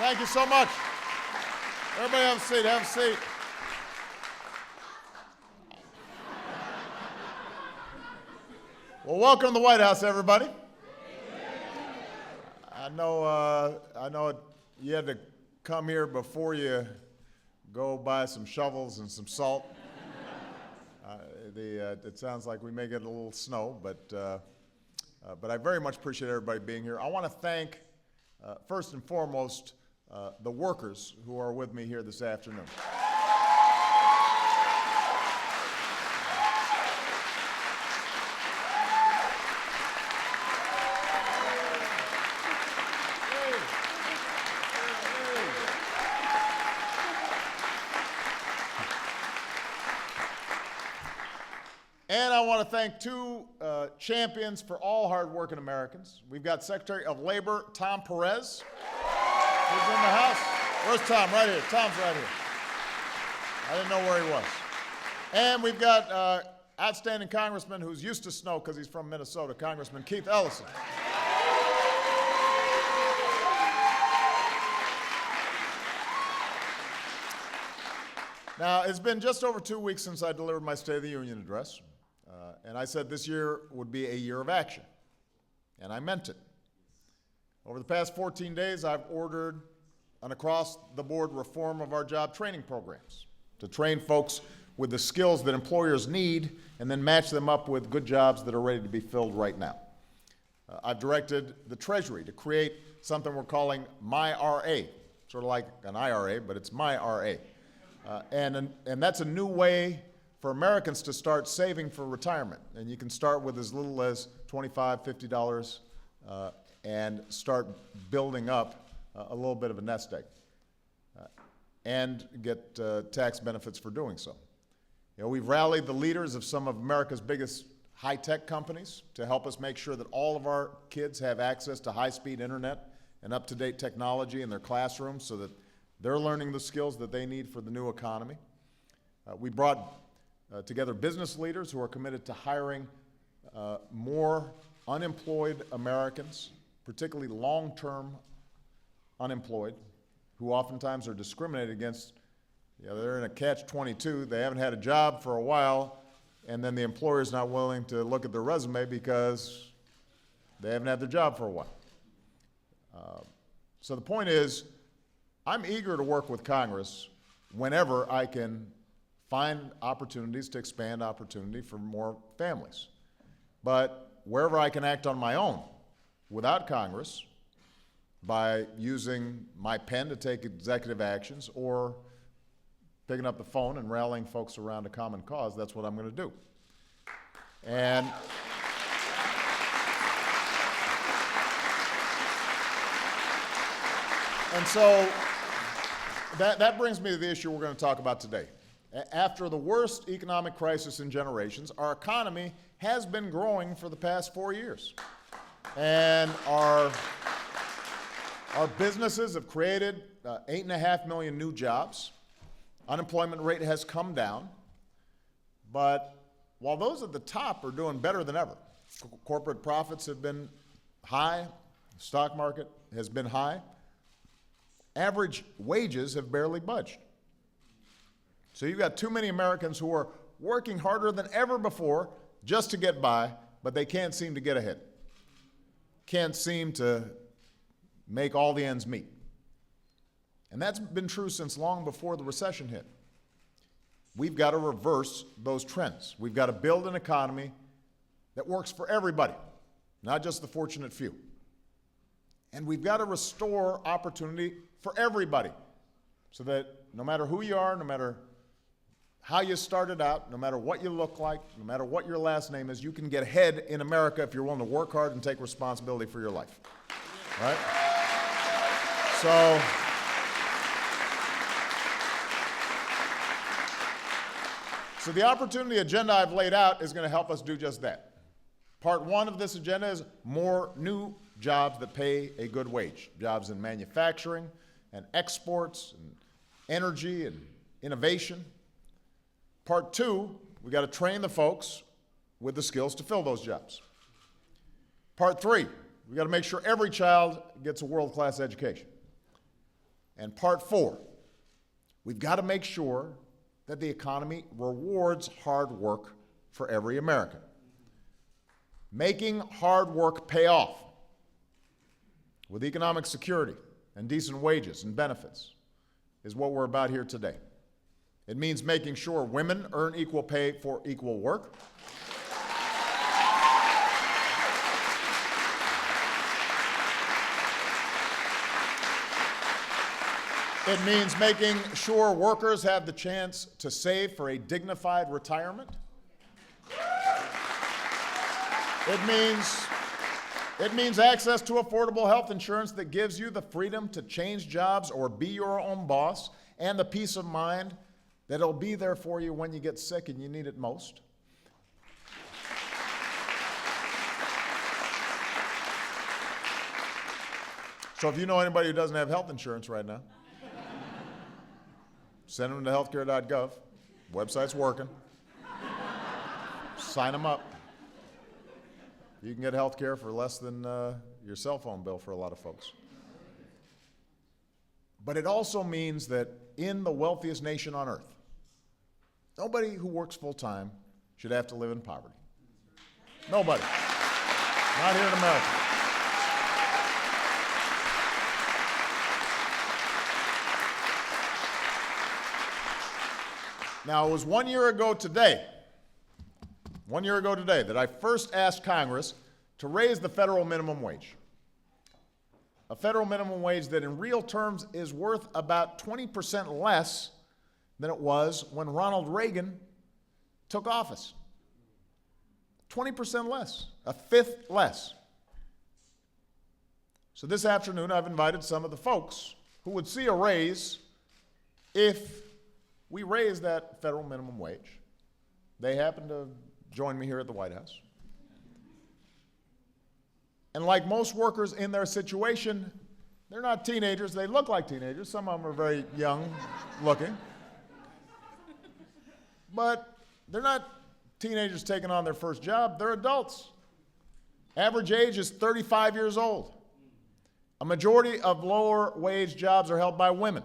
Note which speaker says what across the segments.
Speaker 1: Thank you so much. Everybody have a seat, have a seat. Well, welcome to the White House, everybody. I know you had to come here before you go buy some shovels and some salt. It sounds like we may get a little snow, but I very much appreciate everybody being here. I want to thank, first and foremost, the workers who are with me here this afternoon. And I want to thank two champions for all hard-working Americans. We've got Secretary of Labor Tom Perez, who's in the house. Where's Tom? Right here. Tom's right here. I didn't know where he was. And we've got outstanding congressman who's used to snow because he's from Minnesota, Congressman Keith Ellison. Now, it's been just over 2 weeks since I delivered my State of the Union address. And I said this year would be a year of action, and I meant it. Over the past 14 days, I've ordered an across-the-board reform of our job training programs to train folks with the skills that employers need and then match them up with good jobs that are ready to be filled right now. I've directed the Treasury to create something we're calling MyRA, sort of like an IRA, but it's MyRA. And that's a new way for Americans to start saving for retirement. And you can start with as little as $25, $50 and start building up a little bit of a nest egg and get tax benefits for doing so. You know, we've rallied the leaders of some of America's biggest high-tech companies to help us make sure that all of our kids have access to high-speed internet and up-to-date technology in their classrooms so that they're learning the skills that they need for the new economy. We brought together business leaders who are committed to hiring more unemployed Americans, particularly long-term unemployed, who oftentimes are discriminated against. You know, they're in a catch-22. They haven't had a job for a while, and then the employer's not willing to look at their resume because they haven't had their job for a while. So the point is, I'm eager to work with Congress whenever I can find opportunities to expand opportunity for more families. But wherever I can act on my own without Congress, by using my pen to take executive actions or picking up the phone and rallying folks around a common cause, that's what I'm going to do. And so that brings me to the issue we're going to talk about today. After the worst economic crisis in generations, our economy has been growing for the past 4 years. And our businesses have created 8.5 million new jobs. Unemployment rate has come down. But while those at the top are doing better than ever, corporate profits have been high, the stock market has been high, average wages have barely budged. So you've got too many Americans who are working harder than ever before just to get by, but they can't seem to get ahead. Can't seem to make all the ends meet. And that's been true since long before the recession hit. We've got to reverse those trends. We've got to build an economy that works for everybody, not just the fortunate few. And we've got to restore opportunity for everybody so that no matter who you are, no matter how you started out, no matter what you look like, no matter what your last name is, you can get ahead in America if you're willing to work hard and take responsibility for your life. Right? So the opportunity agenda I've laid out is going to help us do just that. Part one of this agenda is more new jobs that pay a good wage, jobs in manufacturing and exports and energy and innovation. Part two, we got to train the folks with the skills to fill those jobs. Part three, we got to make sure every child gets a world-class education. And part 4, we've got to make sure that the economy rewards hard work for every American. Making hard work pay off with economic security and decent wages and benefits is what we're about here today. It means making sure women earn equal pay for equal work. It means making sure workers have the chance to save for a dignified retirement. It means access to affordable health insurance that gives you the freedom to change jobs or be your own boss, and the peace of mind that it'll be there for you when you get sick and you need it most. So if you know anybody who doesn't have health insurance right now, send them to healthcare.gov. Website's working. Sign them up. You can get health care for less than your cell phone bill for a lot of folks. But it also means that in the wealthiest nation on earth, nobody who works full-time should have to live in poverty. Nobody. Not here in America. Now, it was 1 year ago today, that I first asked Congress to raise the federal minimum wage. A federal minimum wage that in real terms is worth about 20% less than it was when Ronald Reagan took office. 20% less, a fifth less. So this afternoon, I've invited some of the folks who would see a raise if we raise that federal minimum wage. They happen to join me here at the White House. And like most workers in their situation, they're not teenagers. They look like teenagers. Some of them are very young looking. But they're not teenagers taking on their first job. They're adults. Average age is 35 years old. A majority of lower wage jobs are held by women.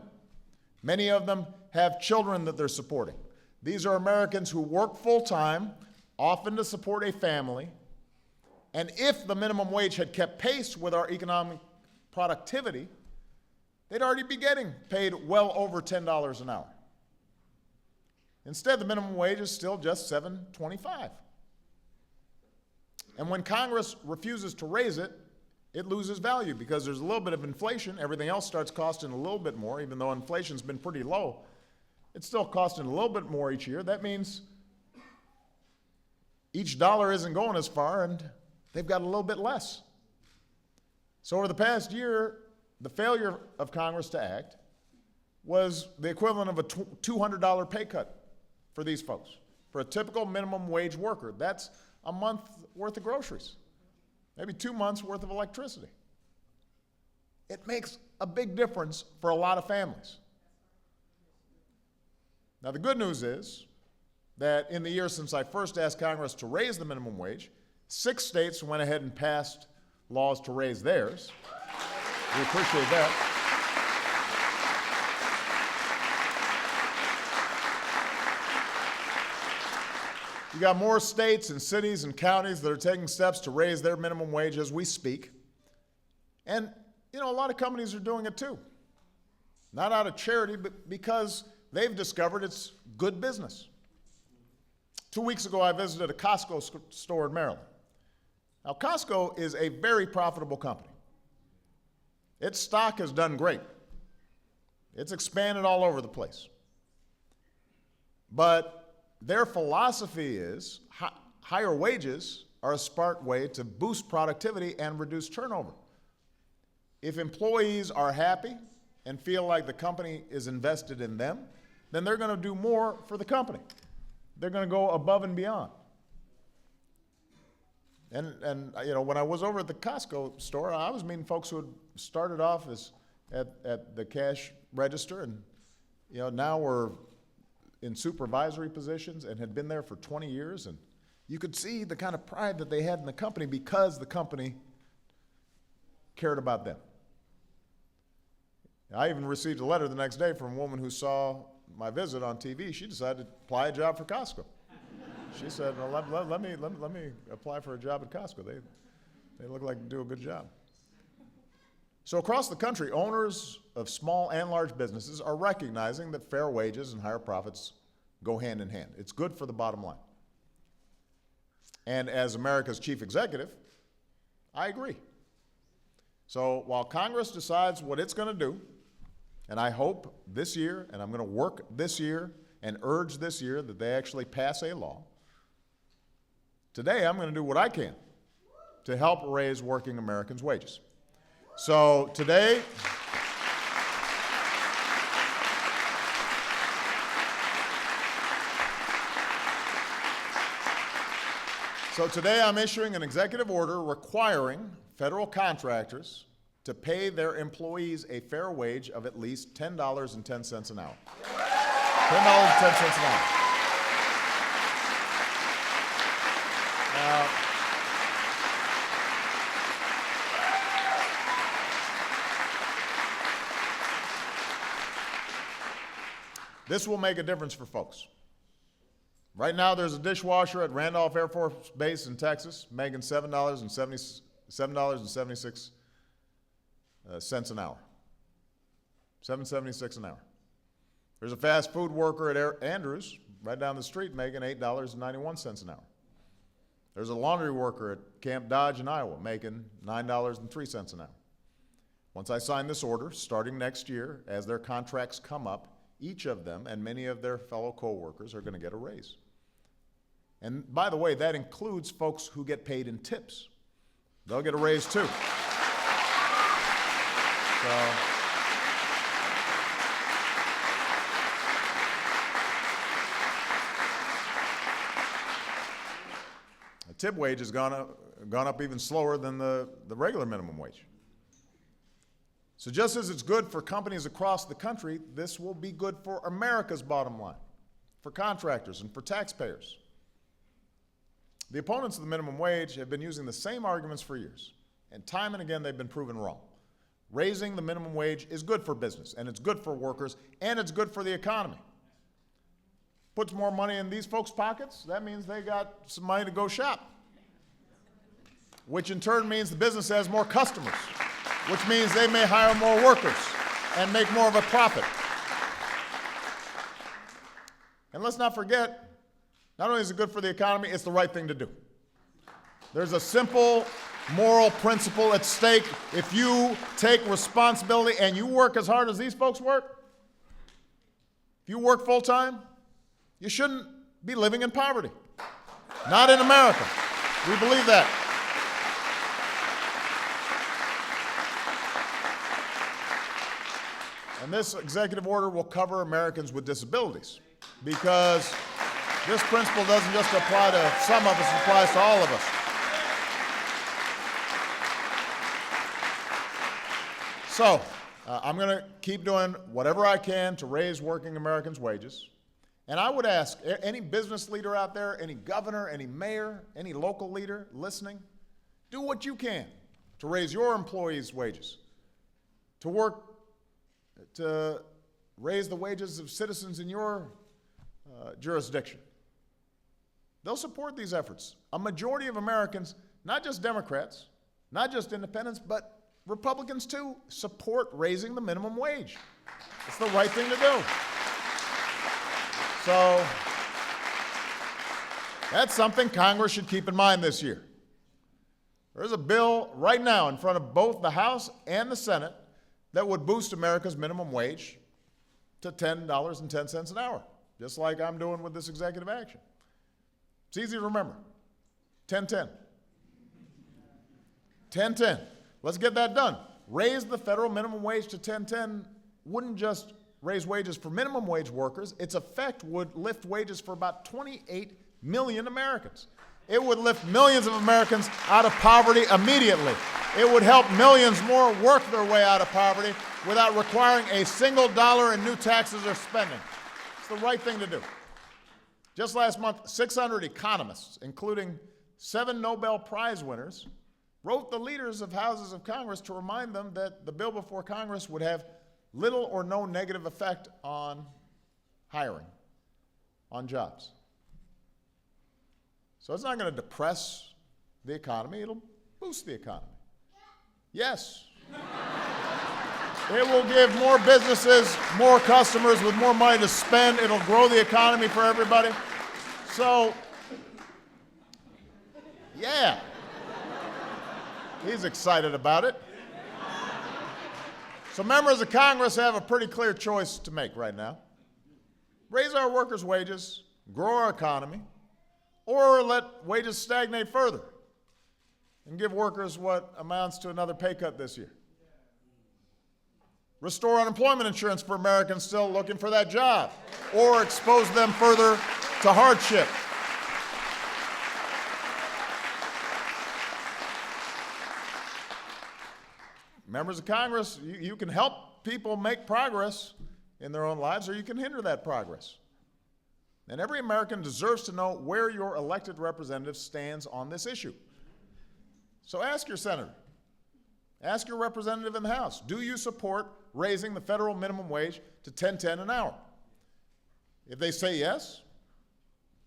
Speaker 1: Many of them have children that they're supporting. These are Americans who work full-time, often to support a family, and if the minimum wage had kept pace with our economic productivity, they'd already be getting paid well over $10 an hour. Instead, the minimum wage is still just $7.25. And when Congress refuses to raise it, it loses value because there's a little bit of inflation. Everything else starts costing a little bit more, even though inflation's been pretty low. It's still costing a little bit more each year. That means each dollar isn't going as far, and they've got a little bit less. So over the past year, the failure of Congress to act was the equivalent of a $200 pay cut for these folks. For a typical minimum wage worker, that's a month worth of groceries, maybe 2 months worth of electricity. It makes a big difference for a lot of families. Now, the good news is that in the year since I first asked Congress to raise the minimum wage, 6 states went ahead and passed laws to raise theirs. We appreciate that. You got more states and cities and counties that are taking steps to raise their minimum wage as we speak. And, you know, a lot of companies are doing it too. Not out of charity, but because they've discovered it's good business. 2 weeks ago, I visited a Costco store in Maryland. Now, Costco is a very profitable company. Its stock has done great. It's expanded all over the place. But their philosophy is higher wages are a smart way to boost productivity and reduce turnover. If employees are happy and feel like the company is invested in them, then they're going to do more for the company. They're going to go above and beyond. And you know, when I was over at the Costco store, I was meeting folks who had started off as at the cash register, and you know, now were in supervisory positions and had been there for 20 years, and you could see the kind of pride that they had in the company because the company cared about them. I even received a letter the next day from a woman who saw my visit on TV. She decided to apply a job for Costco. She said, well, let me apply for a job at Costco. They look like they do a good job. So across the country, owners of small and large businesses are recognizing that fair wages and higher profits go hand in hand. It's good for the bottom line. And as America's chief executive, I agree. So while Congress decides what it's going to do, and I hope this year, and I'm going to work this year and urge this year that they actually pass a law, today I'm going to do what I can to help raise working Americans' wages. So today, I'm issuing an executive order requiring federal contractors to pay their employees a fair wage of at least $10.10 an hour. $10.10 an hour. Now, this will make a difference for folks. Right now, there's a dishwasher at Randolph Air Force Base in Texas making $7.76 an hour. $7.76 an hour. There's a fast food worker at Andrews, right down the street, making $8.91 an hour. There's a laundry worker at Camp Dodge in Iowa making $9.03 an hour. Once I sign this order, starting next year, as their contracts come up, each of them and many of their fellow co-workers are going to get a raise. And by the way, that includes folks who get paid in tips. They'll get a raise too. So, the tip wage has gone up even slower than the regular minimum wage. So just as it's good for companies across the country, this will be good for America's bottom line, for contractors and for taxpayers. The opponents of the minimum wage have been using the same arguments for years, and time and again they've been proven wrong. Raising the minimum wage is good for business, and it's good for workers, and it's good for the economy. Puts more money in these folks' pockets, that means they got some money to go shop, which in turn means the business has more customers, which means they may hire more workers and make more of a profit. And let's not forget, not only is it good for the economy, it's the right thing to do. There's a simple moral principle at stake. If you take responsibility and you work as hard as these folks work, if you work full time, you shouldn't be living in poverty. Not in America. We believe that. And this executive order will cover Americans with disabilities, because this principle doesn't just apply to some of us, it applies to all of us. So, I'm going to keep doing whatever I can to raise working Americans' wages. And I would ask any business leader out there, any governor, any mayor, any local leader listening, do what you can to raise your employees' wages, to work to raise the wages of citizens in your jurisdiction. They'll support these efforts. A majority of Americans, not just Democrats, not just independents, but Republicans too, support raising the minimum wage. It's the right thing to do. So that's something Congress should keep in mind this year. There's a bill right now in front of both the House and the Senate that would boost America's minimum wage to $10.10 an hour, just like I'm doing with this executive action. It's easy to remember. 10-10. 10-10. Let's get that done. Raise the federal minimum wage to 10-10 wouldn't just raise wages for minimum wage workers. Its effect would lift wages for about 28 million Americans. It would lift millions of Americans out of poverty immediately. It would help millions more work their way out of poverty without requiring a single dollar in new taxes or spending. It's the right thing to do. Just last month, 600 economists, including 7 Nobel Prize winners, wrote the leaders of houses of Congress to remind them that the bill before Congress would have little or no negative effect on hiring, on jobs. So it's not going to depress the economy, it'll boost the economy. Yes. It will give more businesses, more customers with more money to spend. It'll grow the economy for everybody. So, yeah. He's excited about it. So members of Congress have a pretty clear choice to make right now. Raise our workers' wages, grow our economy, or let wages stagnate further and give workers what amounts to another pay cut this year. Restore unemployment insurance for Americans still looking for that job, or expose them further to hardship. Members of Congress, you can help people make progress in their own lives, or you can hinder that progress. And every American deserves to know where your elected representative stands on this issue. So ask your senator, ask your representative in the House, do you support raising the federal minimum wage to $10.10 an hour? If they say yes,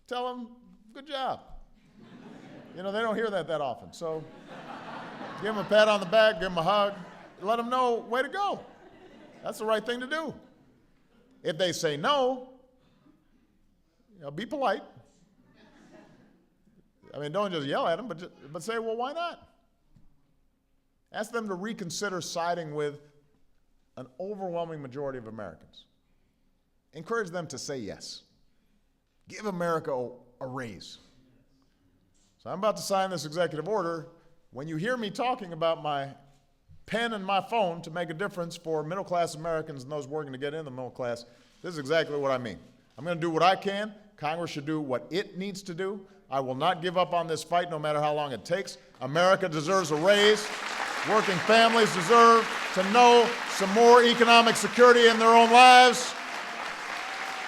Speaker 1: tell them, good job. You know, they don't hear that often. So give them a pat on the back, give them a hug, let them know, way to go. That's the right thing to do. If they say no, you know, be polite. I mean, don't just yell at them, but say, well, why not? Ask them to reconsider siding with an overwhelming majority of Americans. Encourage them to say yes. Give America a raise. So I'm about to sign this executive order. When you hear me talking about my pen and my phone to make a difference for middle-class Americans and those working to get in the middle class, this is exactly what I mean. I'm going to do what I can. Congress should do what it needs to do. I will not give up on this fight no matter how long it takes. America deserves a raise. Working families deserve to know some more economic security in their own lives.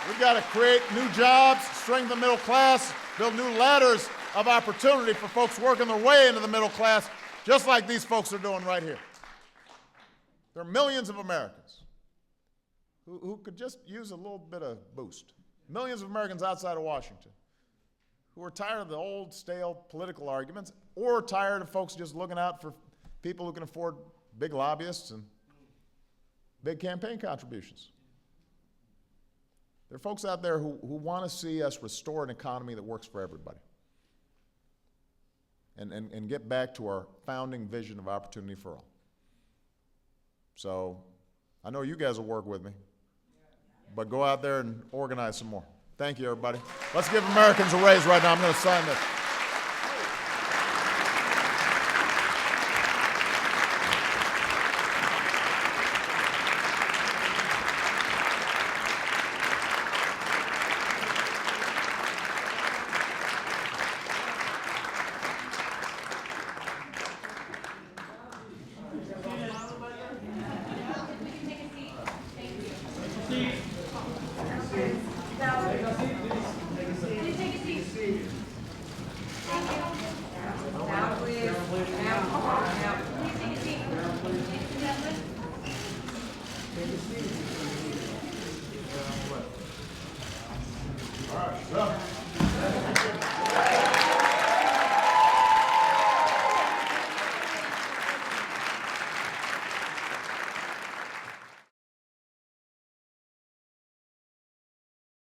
Speaker 1: We've got to create new jobs, strengthen the middle class, build new ladders of opportunity for folks working their way into the middle class, just like these folks are doing right here. There are millions of Americans who could just use a little bit of boost. Millions of Americans outside of Washington who are tired of the old, stale political arguments, or tired of folks just looking out for people who can afford big lobbyists and big campaign contributions. There are folks out there who want to see us restore an economy that works for everybody and get back to our founding vision of opportunity for all. So I know you guys will work with me, but go out there and organize some more. Thank you, everybody. Let's give Americans a raise right now. I'm going to sign this.
Speaker 2: Steve.